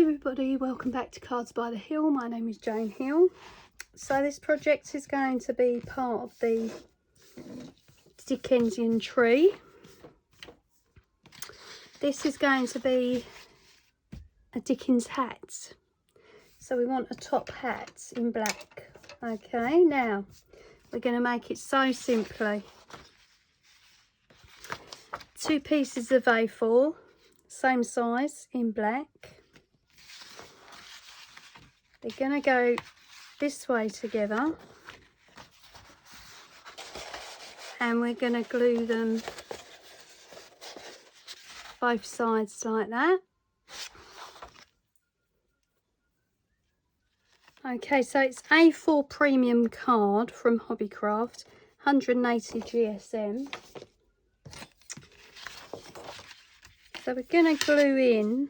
everybody, welcome back to Cards by the Hill. My name is Jane Hill. So this project is going to be part of the Dickensian tree. This is going to be a Dickens hat. So we want a top hat in black. Okay, now we're going to make it so simply. 2 pieces of A4, same size in black. They're going to go this way together, and we're going to glue them both sides like that. Okay, so it's A4 premium card from Hobbycraft, 180 GSM. So we're going to glue in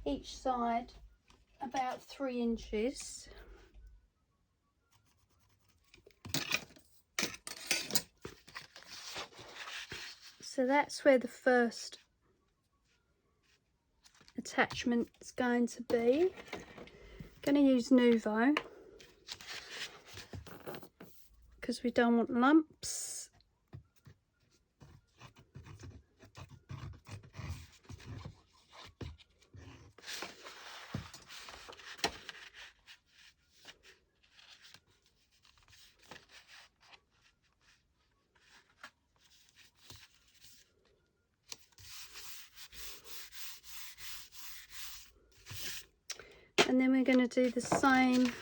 each side about 3 inches. So that's where the first attachment is going to be. Going to use Nouveau because we don't want lumps. And then we're going to do the same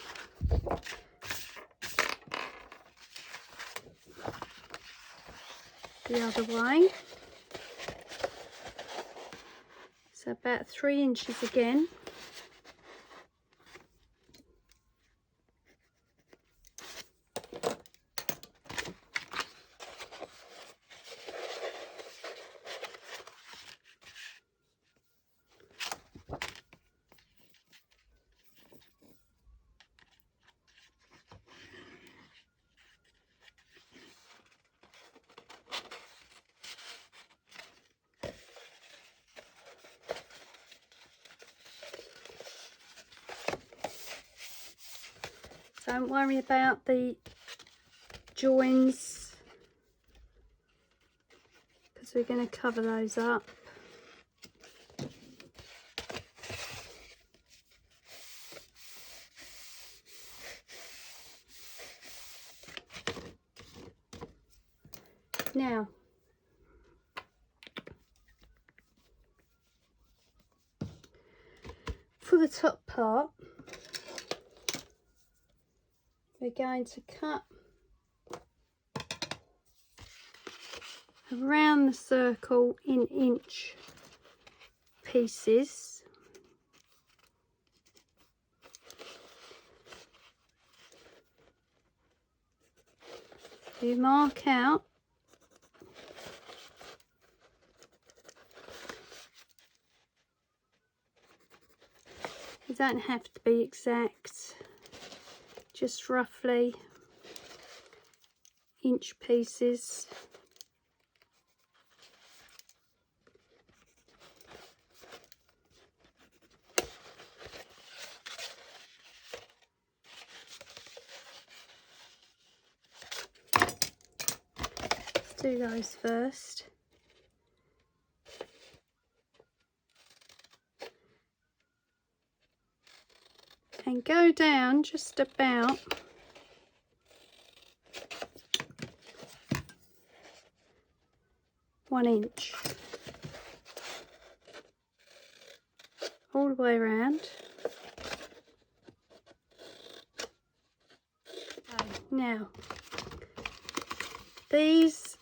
the other way. So about 3 inches again. Don't worry about the joins because we're going to cover those up. Now, for the top part, we're going to cut around the circle in inch pieces. You mark out you don't have to be exact, just roughly inch pieces. Let's do those first. And go down just about one inch all the way around. Now these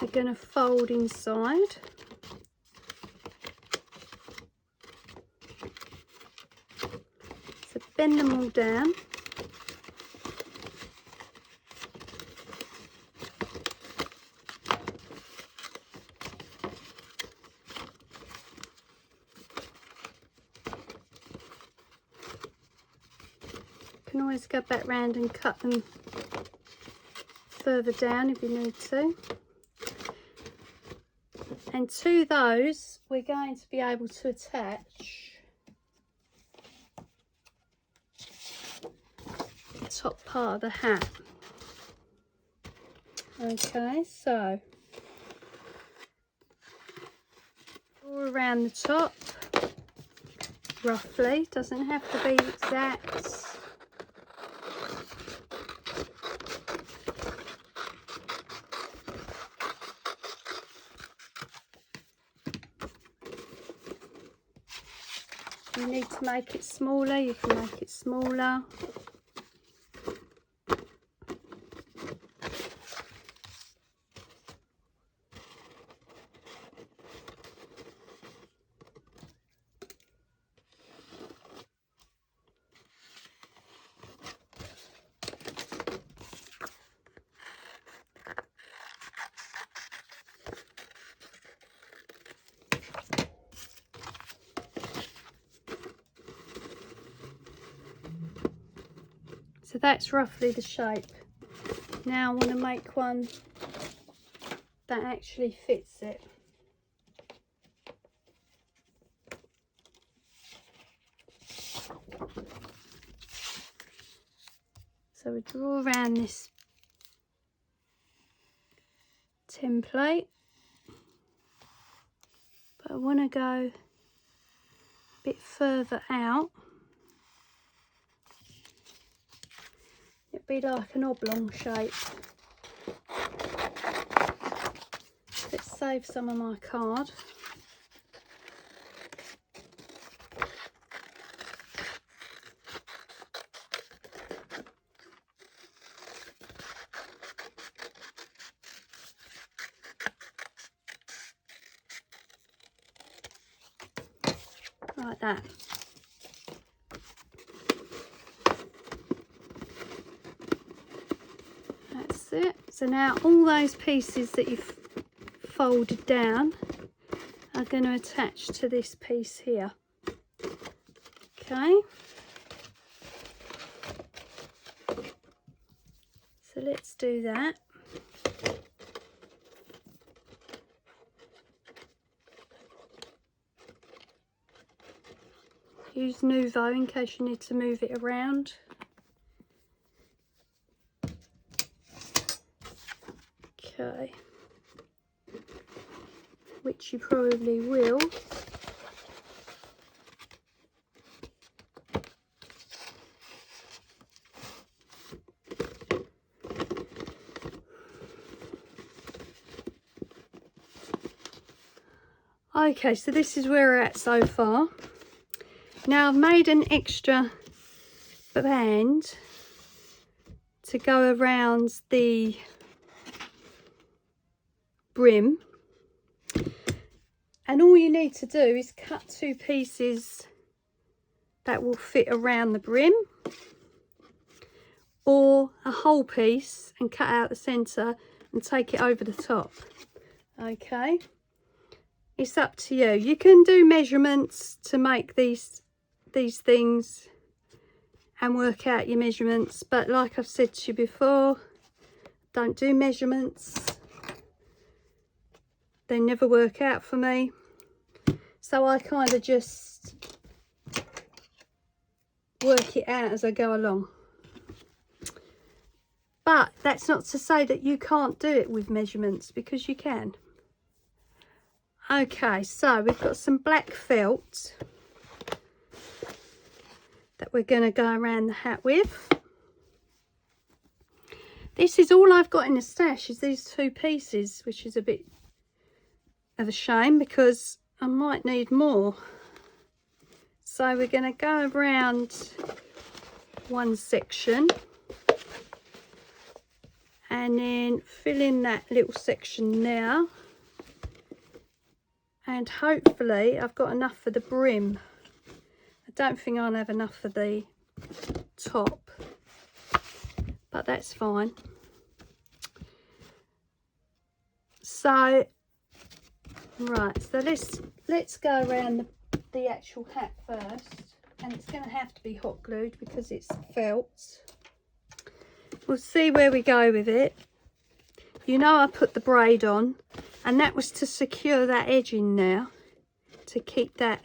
are going to fold inside. So bend them all down. You can always go back round and cut them further down if you need to. And to those we're going to be able to attach the top part of the hat. Okay, so all around the top, roughly, doesn't have to be exact. You need to make it smaller, you can make it smaller. So that's roughly the shape. Now I want to make one that actually fits it. So we draw around this template, but I want to go a bit further out. It'd be like an oblong shape. Let's save some of my card. Like that. That's it. So now all those pieces that you've folded down are going to attach to this piece here. Okay. So let's do that. Use Nouveau in case you need to move it around. Okay. Which you probably will. Okay, so this is where we're at so far. Now I've made an extra band to go around the brim, and all you need to do is cut two pieces that will fit around the brim, or a whole piece and cut out the centre and take it over the top. Okay, it's up to you. You can do measurements to make these things and work out your measurements, but like I've said to you before, don't do measurements. They never work out for me, so I kind of just work it out as I go along. But that's not to say that you can't do it with measurements, because you can. Okay, so we've got some black felt that we're going to go around the hat with. This is all I've got in the stash, is these two pieces, which is a bit of a shame because I might need more. So we're going to go around one section and then fill in that little section now, and hopefully I've got enough for the brim. I don't think I'll have enough for the top, but that's fine. So right, so let's go around the actual hat first, and it's going to have to be hot glued because it's felt. We'll see where we go with it. You know, I put the braid on, And that was to secure that edge in now, to keep that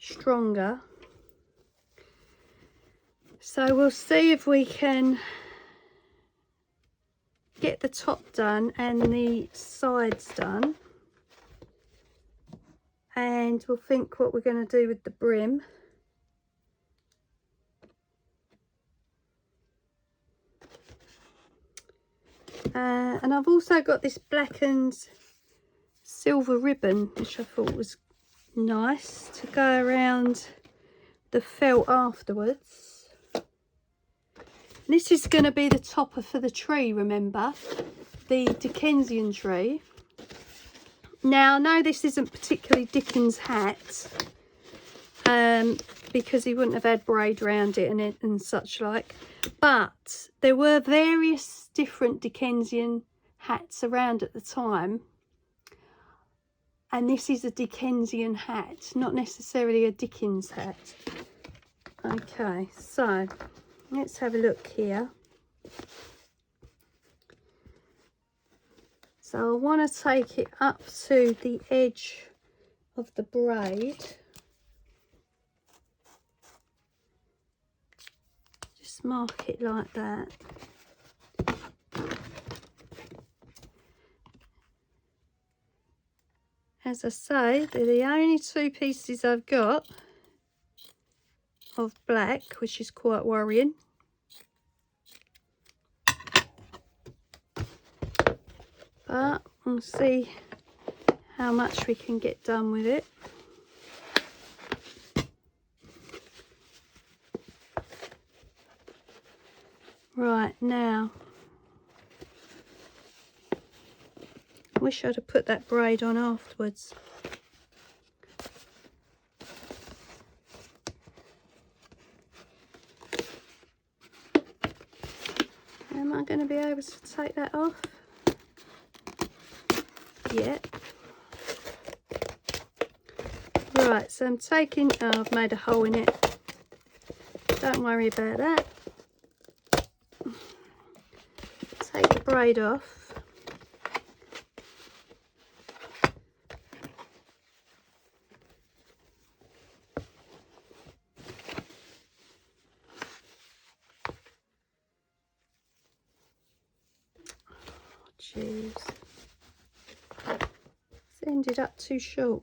stronger. So we'll see if we can get the top done and the sides done, and we'll think what we're going to do with the brim. And I've also got this black and silver ribbon, which I thought was nice to go around the felt afterwards. And this is going to be the topper for the tree, remember, the Dickensian tree. Now I know this isn't particularly Dickens' hat, because he wouldn't have had braid around it and such like, but there were various different Dickensian hats around at the time, and this is a Dickensian hat, not necessarily a Dickens hat. Okay, so let's have a look here. So I want to take it up to the edge of the braid. Just mark it like that. As I say, they're the only two pieces I've got of black, which is quite worrying. But we'll see how much we can get done with it. Right, now, I wish I'd have put that braid on afterwards. Am I going to be able to take that off? Yeah. Right, so I'm taking, oh, I've made a hole in it. Don't worry about that. Take the braid off. Jeez, it's ended up too short.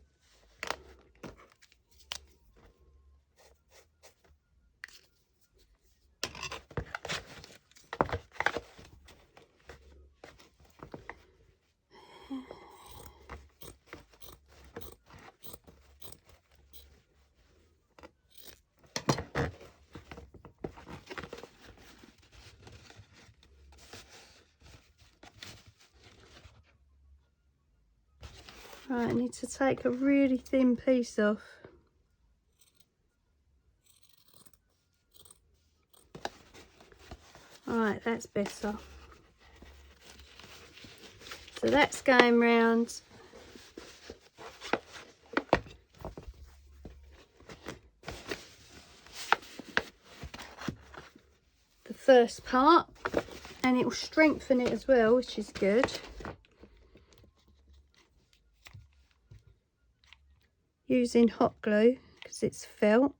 Right, I need to take a really thin piece off. Right, that's better. So that's going round the first part, and it will strengthen it as well, which is good. Using hot glue because it's felt,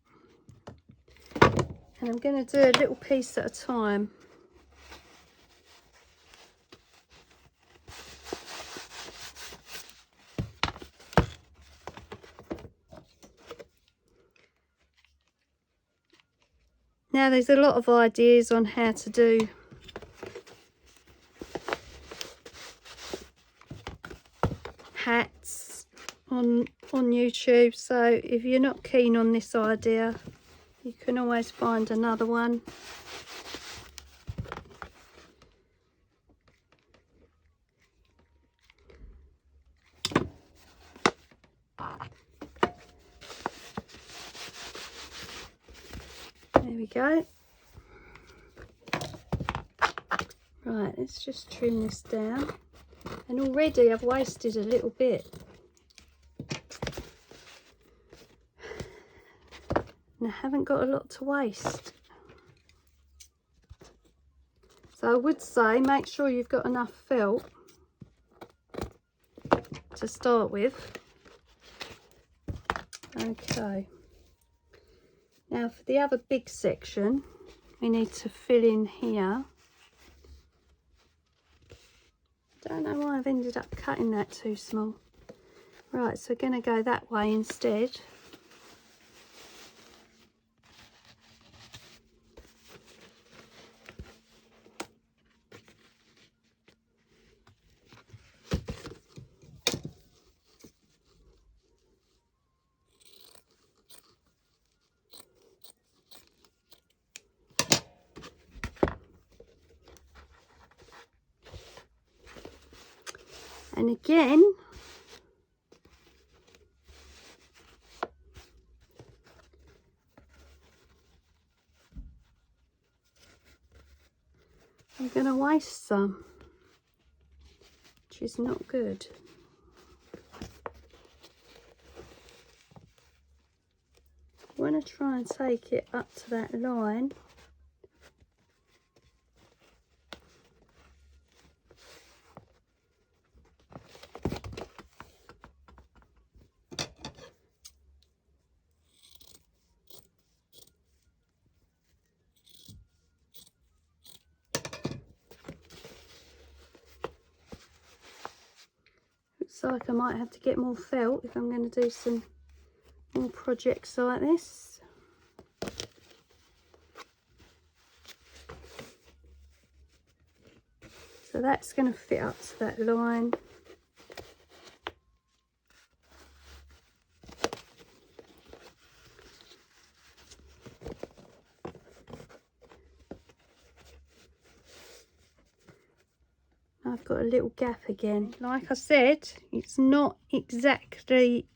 and I'm going to do a little piece at a time. Now there's a lot of ideas on how to do hats on YouTube, so if you're not keen on this idea, you can always find another one. There we go. Right, let's just trim this down. And already I've wasted a little bit. And I haven't got a lot to waste. So I would say make sure you've got enough felt to start with. Okay, now for the other big section we need to fill in here. Don't know why I've ended up cutting that too small. Right, so we're going to go that way instead. And again, I'm going to waste some, which is not good. I want to try and take it up to that line. Looks like I might have to get more felt if I'm going to do some more projects like this. So that's going to fit up to that line. I've got a little gap again. Like I said, it's not exactly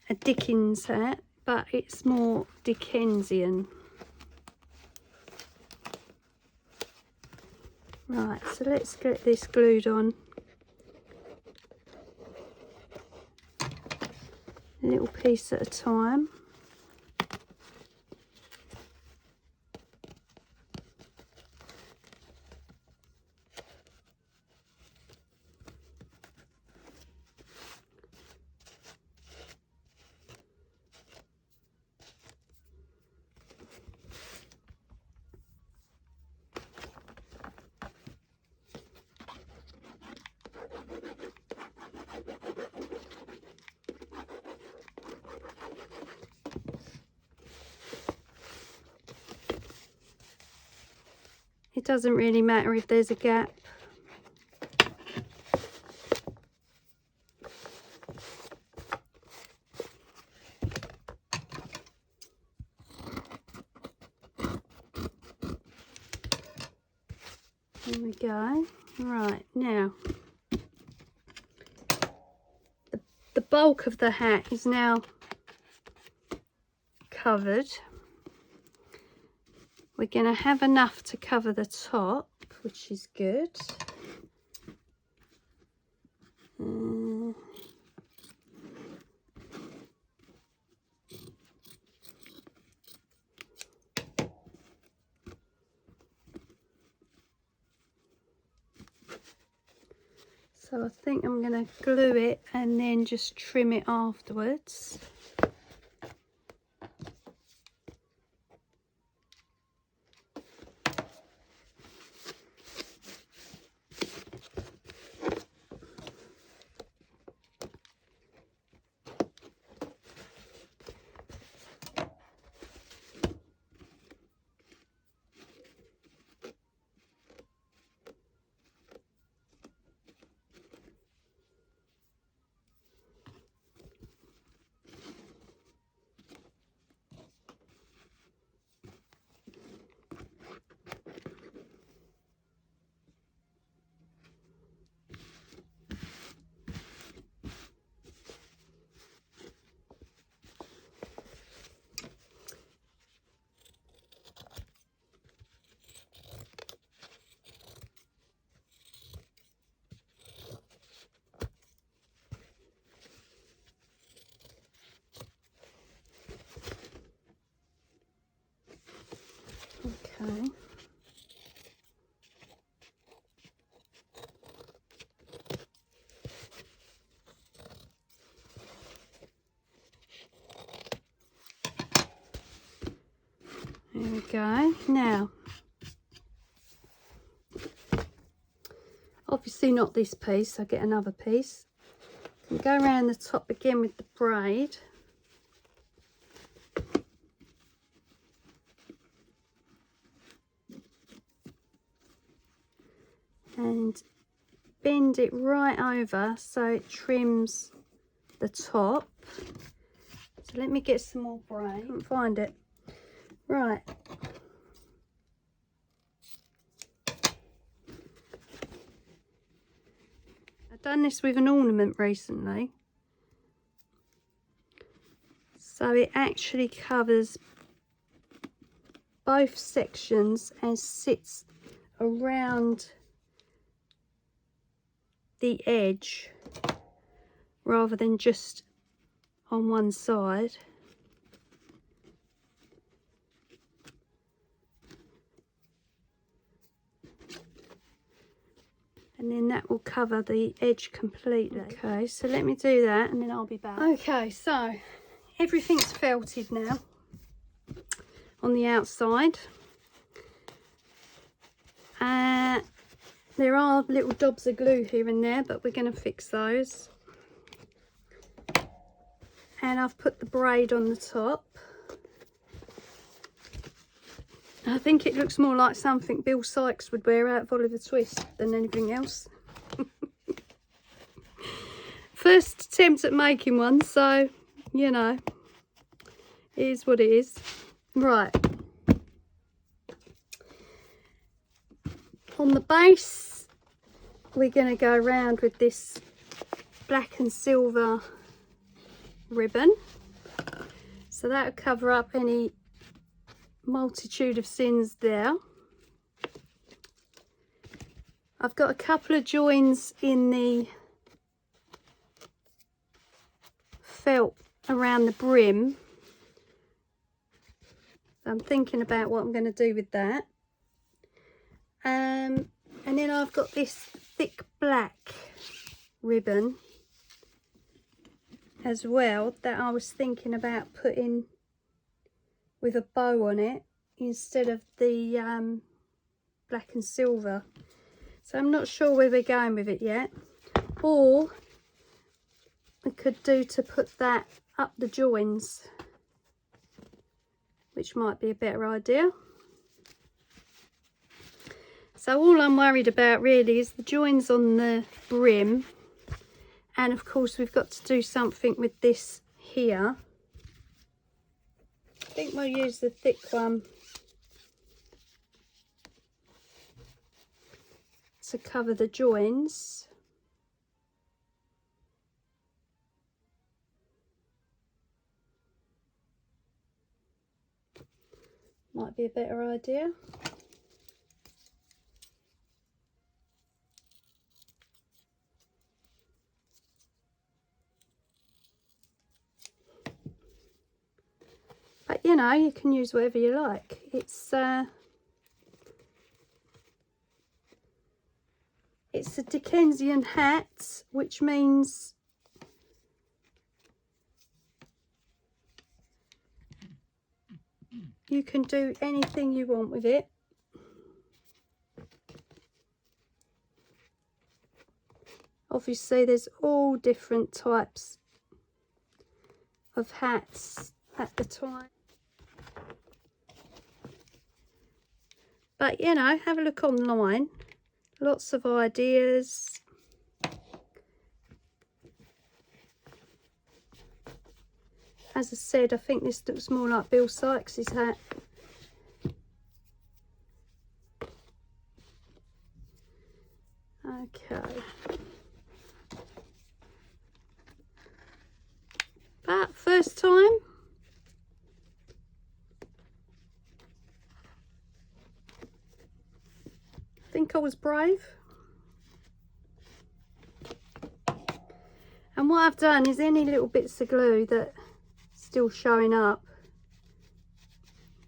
a Dickens hat, but it's more Dickensian. Right, so let's get this glued on. A little piece at a time. It doesn't really matter if there's a gap. There we go. Right, now the bulk of the hat is now covered. We're going to have enough to cover the top, which is good. So I think I'm going to glue it and then just trim it afterwards. Okay. There we go. Now, obviously not this piece, I get another piece. And go around the top again with the braid. And bend it right over so it trims the top. So let me get some more braid. I couldn't find it. Right. I've done this with an ornament recently. So it actually covers both sections and sits around the edge rather than just on one side. And then that will cover the edge completely. Okay, so let me do that and then I'll be back. Okay, so everything's felted now on the outside. There are little dobs of glue here and there, but we're going to fix those. And I've put the braid on the top. I think it looks more like something Bill Sykes would wear out of Oliver Twist than anything else. First attempt at making one, so, you know, it is what it is. Right. On the base, we're going to go around with this black and silver ribbon. So that'll cover up any multitude of sins there. I've got a couple of joins in the felt around the brim. I'm thinking about what I'm going to do with that. And then I've got this thick black ribbon as well that I was thinking about putting with a bow on it instead of the black and silver. So I'm not sure where we're going with it yet. Or I could do to put that up the joins, which might be a better idea. So all I'm worried about really is the joins on the brim, and of course we've got to do something with this here. I think we'll use the thick one to cover the joins. Might be a better idea. But you know, you can use whatever you like. It's a Dickensian hat, which means you can do anything you want with it. Obviously there's all different types of hats at the time. But you know, have a look online. Lots of ideas. As I said, I think this looks more like Bill Sykes' hat. Okay. But first time. I think I was brave. And what I've done is any little bits of glue that still showing up,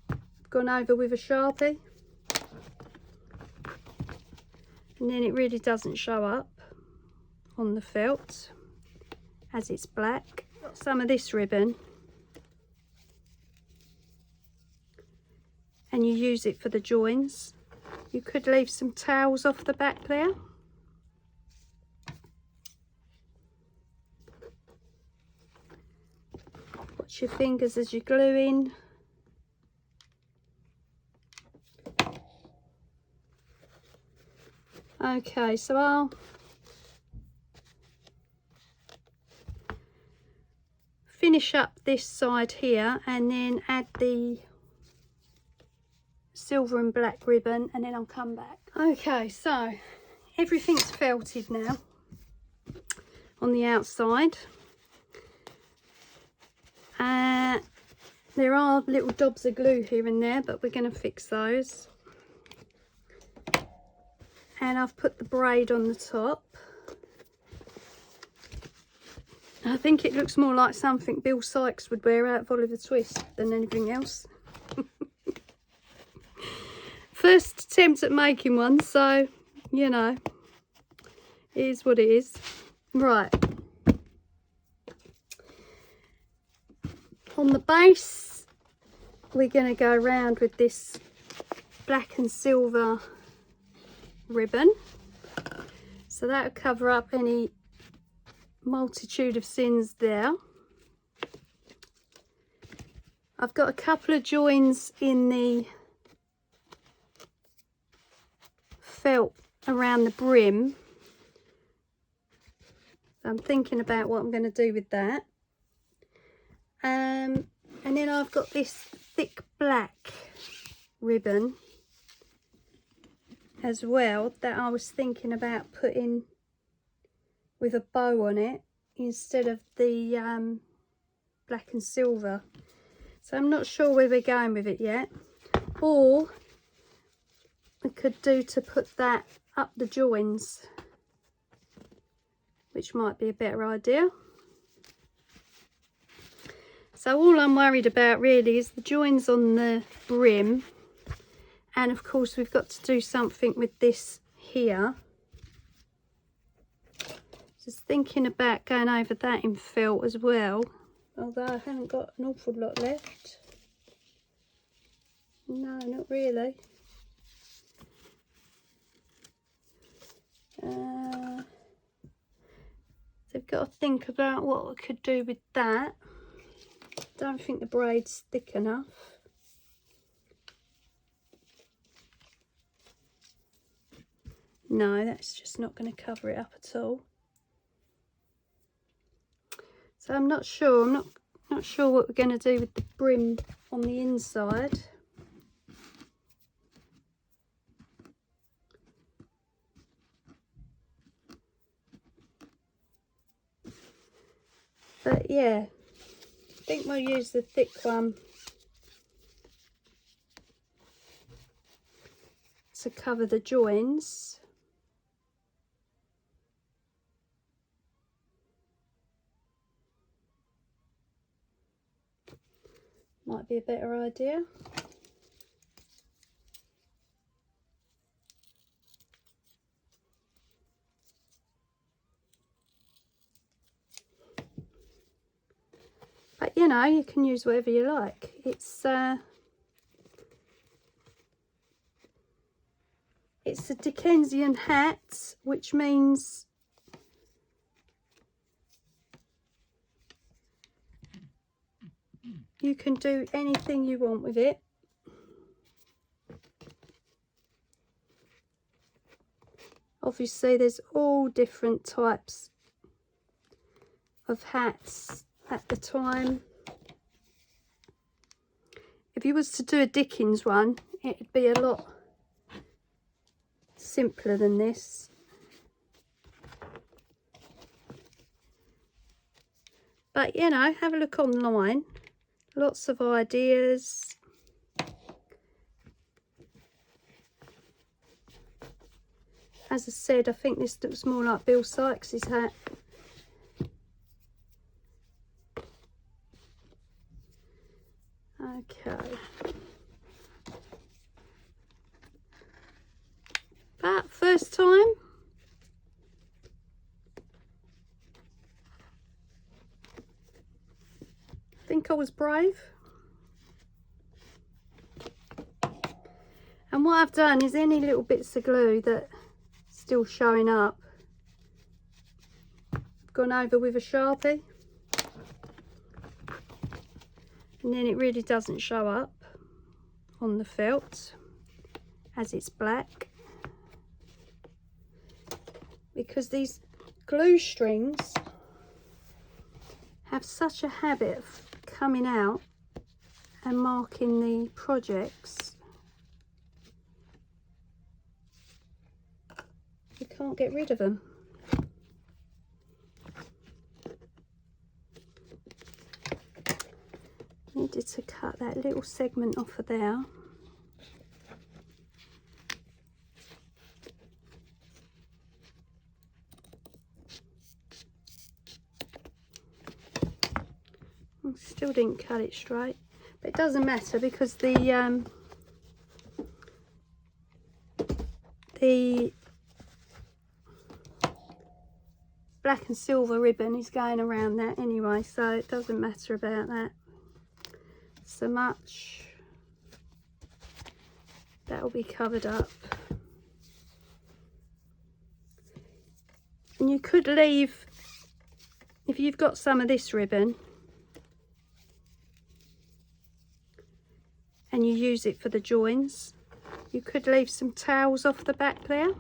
I've gone over with a Sharpie, and then it really doesn't show up on the felt as it's black. Got some of this ribbon, and you use it for the joins. You could leave some tails off the back there. Watch your fingers as you glue in. Okay, so I'll finish up this side here and then add the silver and black ribbon, and then I'll come back. Okay, so everything's felted now on the outside. There are little dobs of glue here and there, but we're going to fix those. And I've put the braid on the top. I think it looks more like something Bill Sykes would wear out of Oliver Twist than anything else. First attempt at making one, so you know, it is what it is. Right, on the base we're going to go around with this black and silver ribbon, so that'll cover up any multitude of sins there. I've got a couple of joins in the felt around the brim. I'm thinking about what I'm going to do with that. And then I've got this thick black ribbon as well that I was thinking about putting with a bow on it instead of the black and silver. So I'm not sure where we're going with it yet. Or we could do to put that up the joins, which might be a better idea. So all I'm worried about really is the joins on the brim, and of course we've got to do something with this here. Just thinking about going over that in felt as well, although I haven't got an awful lot left. No, not really. So I've got to think about what I could do with that. Don't think the braid's thick enough. No, that's just not going to cover it up at all. So I'm not sure. I'm not sure what we're going to do with the brim on the inside. But yeah, I think we'll use the thick one to cover the joins. Might be a better idea. But you know, you can use whatever you like. It's a Dickensian hat, which means you can do anything you want with it. Obviously there's all different types of hats at the time. If you was to do a Dickens one, it'd be a lot simpler than this. But you know, have a look online. Lots of ideas. As I said, I think this looks more like Bill Sykes' hat. Okay. But first time. I think I was brave. And what I've done is any little bits of glue that still showing up, I've gone over with a Sharpie, and then it really doesn't show up on the felt as it's black, because these glue strings have such a habit of coming out and marking the projects. You can't get rid of them. Needed to cut that little segment off of there. Still didn't cut it straight, but it doesn't matter because the black and silver ribbon is going around that anyway, so it doesn't matter about that so much. That will be covered up. And you could leave, if you've got some of this ribbon and you use it for the joins, you could leave some tails off the back there.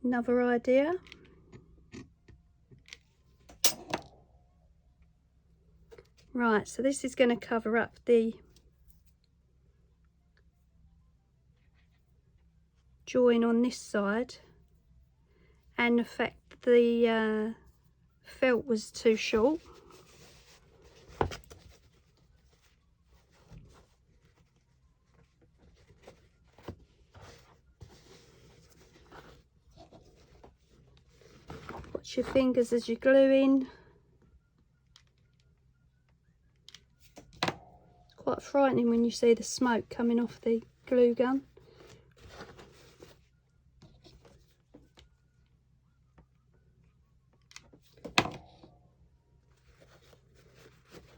Another idea. Right, so this is going to cover up the join on this side and the fact the felt was too short. Watch your fingers as you glue in. It's quite frightening when you see the smoke coming off the glue gun.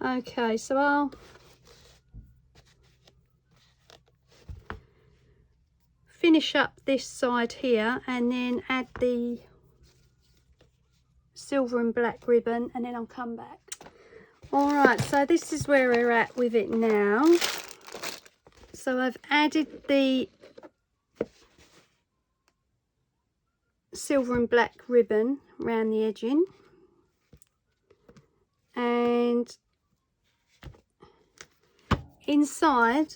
Okay, so I'll finish up this side here and then add the silver and black ribbon, and then I'll come back. Alright, so this is where we're at with it now. So I've added the silver and black ribbon around the edging, and inside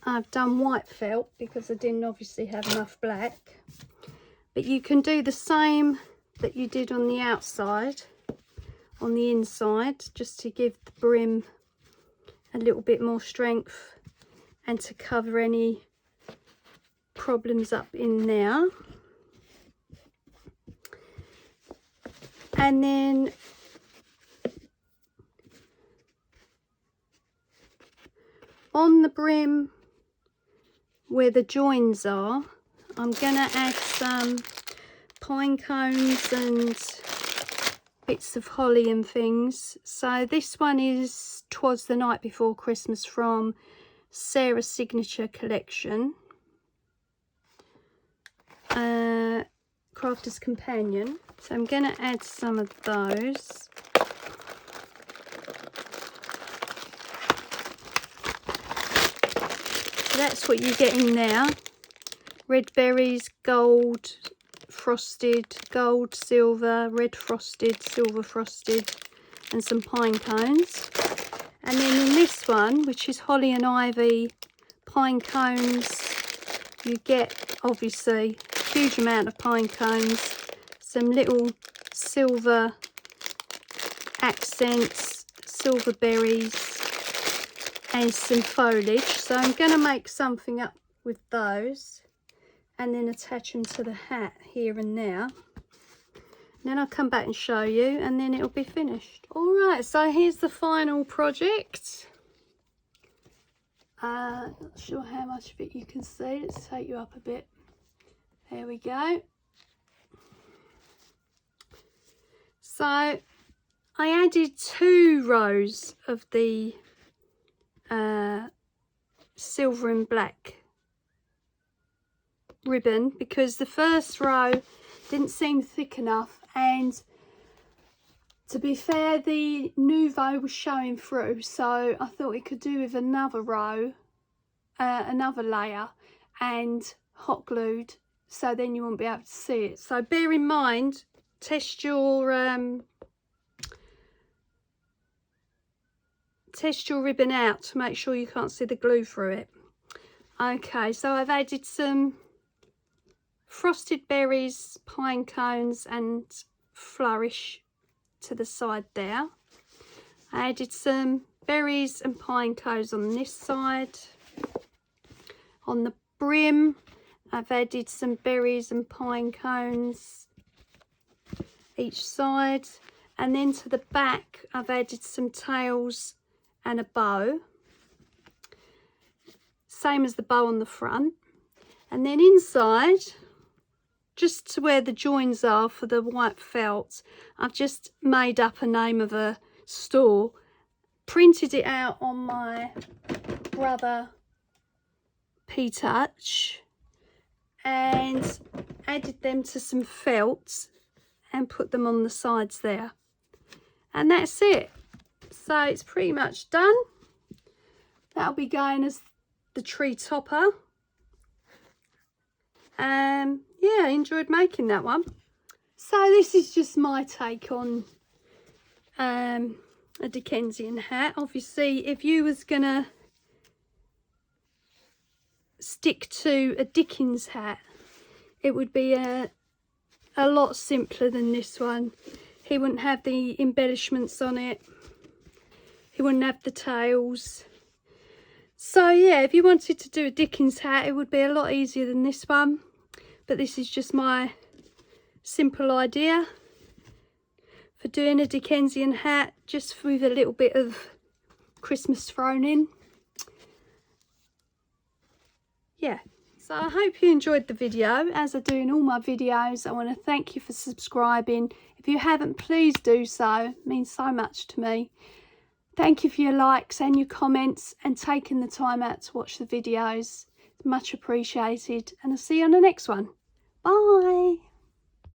I've done white felt because I didn't obviously have enough black, but you can do the same that you did on the outside on the inside, just to give the brim a little bit more strength and to cover any problems up in there. And then on the brim where the joins are, I'm gonna add some pine cones and bits of holly and things. So this one is 'Twas the Night Before Christmas from Sarah's Signature Collection, Crafter's Companion. So I'm gonna add some of those. That's what you get in there. Red berries, gold frosted, gold, silver, red frosted, silver frosted, and some pine cones. And then in this one, which is holly and ivy, pine cones, you get obviously a huge amount of pine cones, some little silver accents, silver berries, and some foliage. So I'm going to make something up with those and then attach them to the hat here and there. Then I'll come back and show you, and then it'll be finished. Alright, so here's the final project. Not sure how much of it you can see. Let's take you up a bit. There we go. So I added 2 rows of the silver and black ribbon because the first row didn't seem thick enough, and to be fair, the nouveau was showing through, so I thought we could do with another row, another layer, and hot glued, so then you won't be able to see it. So bear in mind, test your ribbon out to make sure you can't see the glue through it. Okay, so I've added some frosted berries, pine cones and flourish to the side there. I added some berries and pine cones on this side. On the brim, I've added some berries and pine cones each side, and then to the back I've added some tails and a bow, same as the bow on the front. And then inside, just to where the joins are for the white felt, I've just made up a name of a store, printed it out on my Brother P-Touch, and added them to some felt and put them on the sides there. And that's it. So it's pretty much done. That'll be going as the tree topper. Yeah, I enjoyed making that one. So this is just my take on a Dickensian hat. Obviously, if you was gonna stick to a Dickens hat, it would be a lot simpler than this one. He wouldn't have the embellishments on it. He wouldn't have the tails. So yeah, if you wanted to do a Dickens hat, it would be a lot easier than this one. But this is just my simple idea for doing a Dickensian hat, just with a little bit of Christmas thrown in. Yeah, so I hope you enjoyed the video. As I do in all my videos, I want to thank you for subscribing. If you haven't, please do so. It means so much to me. Thank you for your likes and your comments and taking the time out to watch the videos. It's much appreciated, and I'll see you on the next one. Bye.